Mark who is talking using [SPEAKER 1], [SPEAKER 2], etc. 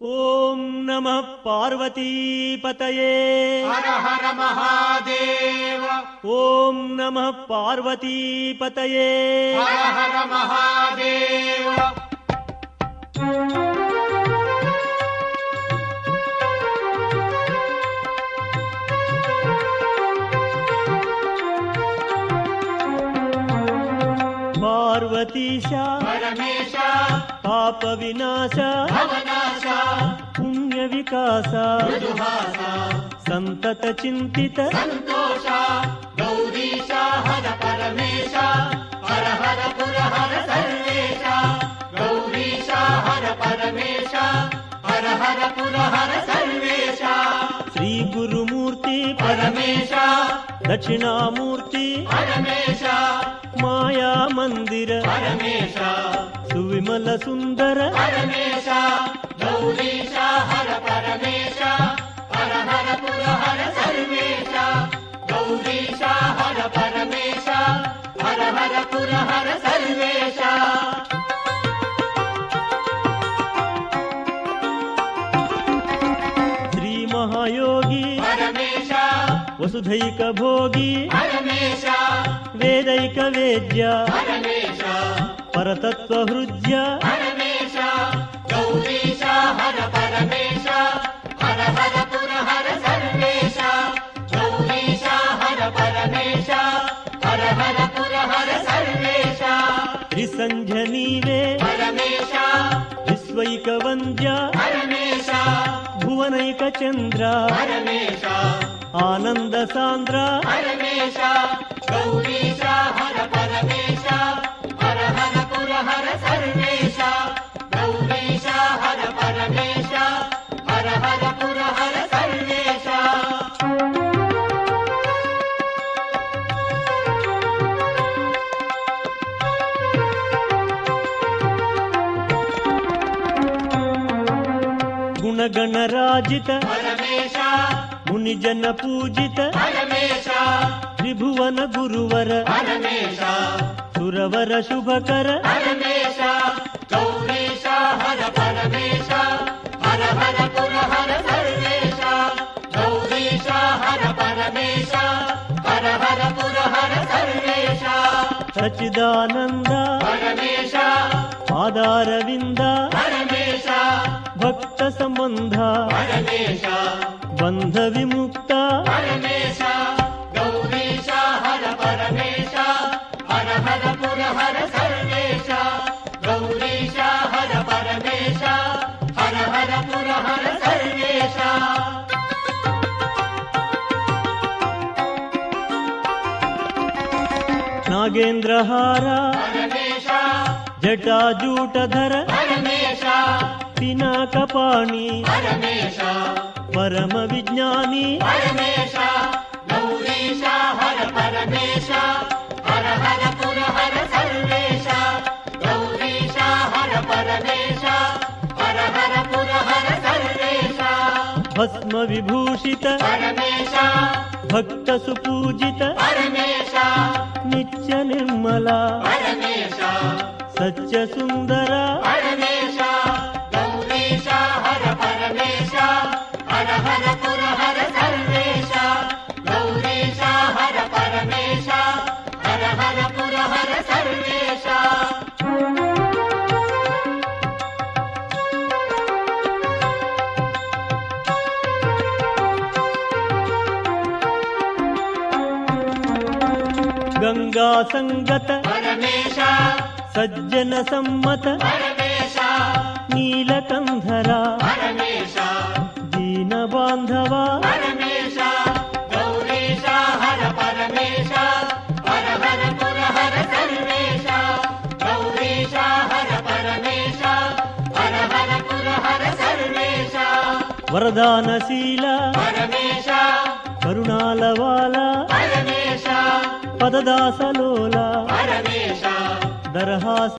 [SPEAKER 1] ओम नमः पार्वतीपतये
[SPEAKER 2] हर हर महादेव।
[SPEAKER 1] ओम नमः पार्वतीपतये
[SPEAKER 2] हर हर महादेव।
[SPEAKER 1] पार्वतीशा
[SPEAKER 2] परमेशा
[SPEAKER 1] पाप विनाश
[SPEAKER 2] भवनाशा
[SPEAKER 1] पुण्य विकास
[SPEAKER 2] मृदुभासा
[SPEAKER 1] संतत चिंतित
[SPEAKER 2] संतोषा गौरीशा हर परमेशा हर हर पुर हर सर्वेशा गौरीशा हर परमेशा हर हर पुर हर सर्वेशा
[SPEAKER 1] श्री गुरुमूर्ति
[SPEAKER 2] परमेशा
[SPEAKER 1] दक्षिणामूर्ति
[SPEAKER 2] परमेशा
[SPEAKER 1] माया मंदिर
[SPEAKER 2] परमेशा
[SPEAKER 1] सुविमल सुंदर
[SPEAKER 2] परमेशा गौरीशा हर परमेशा हर हर पुर हर सर्वेशा गौरीशा हर परमेशा हर हर पुर हर सर्वेशा
[SPEAKER 1] श्री महायोगी
[SPEAKER 2] परमेशा
[SPEAKER 1] वसुधैक भोगी
[SPEAKER 2] परमेशा
[SPEAKER 1] वेदैक वेद्य
[SPEAKER 2] परमेशा
[SPEAKER 1] परतत्व हृद्य
[SPEAKER 2] परमेशा गौरीशा हर परमेशा हर हर पुर हर सर्वेशा गौरीशा हर परमेशा हर हर पुर हर सर्वेशा
[SPEAKER 1] त्रिसंझनीवे
[SPEAKER 2] परमेशा
[SPEAKER 1] विश्वैक वन्द्य
[SPEAKER 2] परमेशा
[SPEAKER 1] भुवनैक चंद्र
[SPEAKER 2] परमेशा
[SPEAKER 1] आनंद सांद्र
[SPEAKER 2] परमेशा गौरीशा हर परमेशा हर हर पुर हर सर्वेशा गौरीशा हर परमेशा हर हर पुर हर सर्वेशा
[SPEAKER 1] गुणगणराजित
[SPEAKER 2] परमेशा
[SPEAKER 1] मुनिजन पूजित
[SPEAKER 2] परमेशा
[SPEAKER 1] त्रिभुवन गुरुवर
[SPEAKER 2] परमेशा
[SPEAKER 1] सुरवर शुभकर
[SPEAKER 2] परमेशा गौरीशा हर परमेशा हर हर पुर हर सर्वेशा गौरीशा हर परमेशा हर हर पुर हर सर्वेशा
[SPEAKER 1] सच्चिदानंद
[SPEAKER 2] परमेशा
[SPEAKER 1] पादारविंद
[SPEAKER 2] परमेशा
[SPEAKER 1] भक्त संबंध
[SPEAKER 2] परमेशा
[SPEAKER 1] बंध विमुक्त
[SPEAKER 2] परमेशा गौरीशा हर परमेशा हर हर पुर हर सर्वेशा गौरीशा हर परमेशा हर हर पुर हर सर्वेशा
[SPEAKER 1] नागेंद्रहार
[SPEAKER 2] परमेशा
[SPEAKER 1] जटाजूटधर
[SPEAKER 2] परमेशा
[SPEAKER 1] पिनाकपाणि
[SPEAKER 2] परमेशा
[SPEAKER 1] परम विज्ञानी
[SPEAKER 2] परमेशा गौरीशा हर परमेशा हर हर पुर हर सर्वेशा गौरीशा हर परमेशा हर हर पुर हर सर्वेशा
[SPEAKER 1] भस्म विभूषित
[SPEAKER 2] परमेशा
[SPEAKER 1] भक्त सुपूजित
[SPEAKER 2] परमेशा
[SPEAKER 1] नित्य निर्मला
[SPEAKER 2] परमेशा
[SPEAKER 1] सच्च सुंदर
[SPEAKER 2] परमेशा गौरीशा हर परमेशा हर हर पुर हर सर्वेशा गौरीशा हर परमेशा हर हर पुर हर सर्वेशा
[SPEAKER 1] गंगा संगत
[SPEAKER 2] परमेशा
[SPEAKER 1] सज्जन सम्मत
[SPEAKER 2] परमेशा
[SPEAKER 1] नीलकंधरा
[SPEAKER 2] परमेशा
[SPEAKER 1] दीन बांधवा
[SPEAKER 2] परमेशा गौरीशा हर परमेशा हर हर पुर हर सर्वेशा गौरीशा हर परमेशा हर हर पुर हर सर्वेशा
[SPEAKER 1] वरदानशील
[SPEAKER 2] परमेशा
[SPEAKER 1] करुणालवाला
[SPEAKER 2] परमेशा
[SPEAKER 1] पददासलोला
[SPEAKER 2] परमेशा
[SPEAKER 1] दरहास